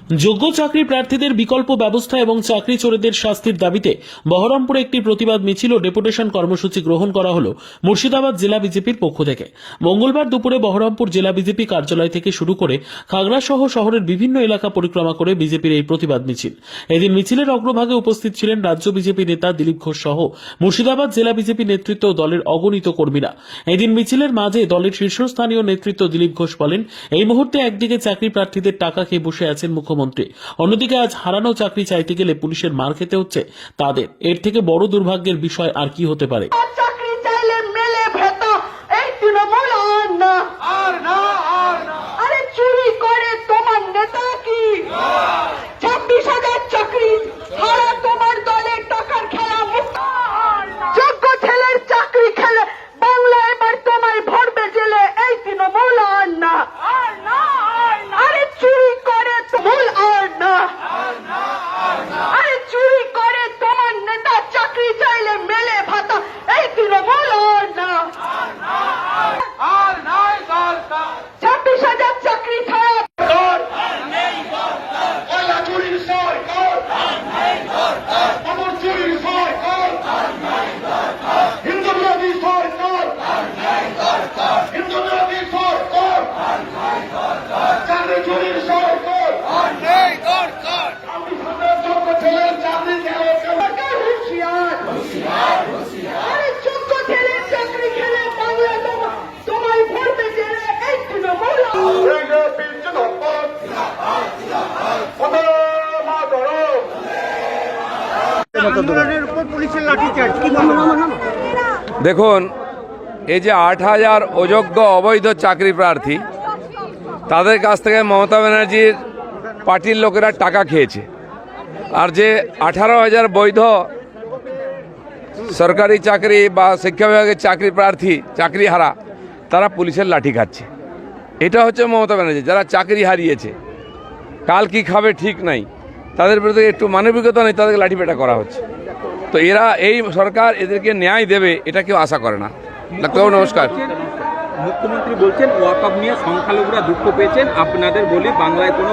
যোগ্য চাকরি প্রার্থীদের বিকল্প ব্যবস্থা এবং চাকরি চোরেদের শাস্তির দাবিতে বহরমপুরে একটি প্রতিবাদ মিছিল ও ডেপুটেশন কর্মসূচি গ্রহণ করা হলো মুর্শিদাবাদ জেলা বিজেপির পক্ষ থেকে। মঙ্গলবার দুপুরে বহরমপুর জেলা বিজেপি কার্যালয় থেকে শুরু করে খাগড়া সহ শহরের বিভিন্ন এলাকা পরিক্রমা করে বিজেপির এই প্রতিবাদ মিছিল। এদিন মিছিলের অগ্রভাগে উপস্থিত ছিলেন রাজ্য বিজেপি নেতা দিলীপ ঘোষ সহ মুর্শিদাবাদ জেলা বিজেপি নেতৃত্ব ও দলের অগণিত কর্মীরা। এদিন মিছিলের মাঝে দলের শীর্ষস্থানীয় নেতৃত্ব দিলীপ ঘোষ বলেন, এই মুহূর্তে একদিকে চাকরি প্রার্থীদের টাকা খেয়ে বসে আছেন মুখ্যমন্ত্রী, অন্যদিকে আজ হারানো চাকরি চাইতে গেলে পুলিশের মার খেতে হচ্ছে তাদের। এর থেকে বড় দুর্ভাগ্যের বিষয় আর কি হতে পারে? চাকরি চাইলে মেলে ভেতা এই তৃণমূল আর না আরে চুরি করে তোমার নেতা কি 26,000 চাকরি হারা তোমার দলের টাকার খেলা মুক্ত। যোগ্য ছেলের চাকরি খেলে বাংলা এবার তোমায় ভরবে জেলে এই তৃণমূল আর না আরে চুরি করে তৃণমূল আর না আরে চুরি করে তোমার নেতা চাকরি চাইলে মেলে ভাতা এই তৃণমূল আর না 26,000 চাকরি ছাড়া আরে যোগ্য ছেলের চাকরি খেলে বাংলা তোমায় ভরবে জেলে এই তৃণমূল দেখুন, এই যে 8,000 অযোগ্য অবৈধ চাকরি প্রার্থী, তাদের কাছ থেকে মমতা ব্যানার্জির পার্টির লোকেরা টাকা খেয়েছে। আর যে 18,000 বৈধ সরকারি চাকরি বা শিক্ষা বিভাগের চাকরি প্রার্থী, চাকরি হারা, তারা পুলিশের লাঠি খাচ্ছে। এটা হচ্ছে মমতা ব্যানার্জি, যারা চাকরি হারিয়েছে, কাল কি খাবে ঠিক নাই, তাদের বিরুদ্ধে একটু মানবিকতা নেই, তাদেরকে লাঠিপেটা করা হচ্ছে। তো এরা, এই সরকার এদেরকে ন্যায় দেবে এটা কেউ আশা করে না। ডাক্তারবাবু নমস্কার। মুখ্যমন্ত্রী বলছেন ওয়াকফ নিয়ে সংখ্যালঘুরা দুঃখ পেয়েছেন, আপনাদের বলি বাংলায় কোনো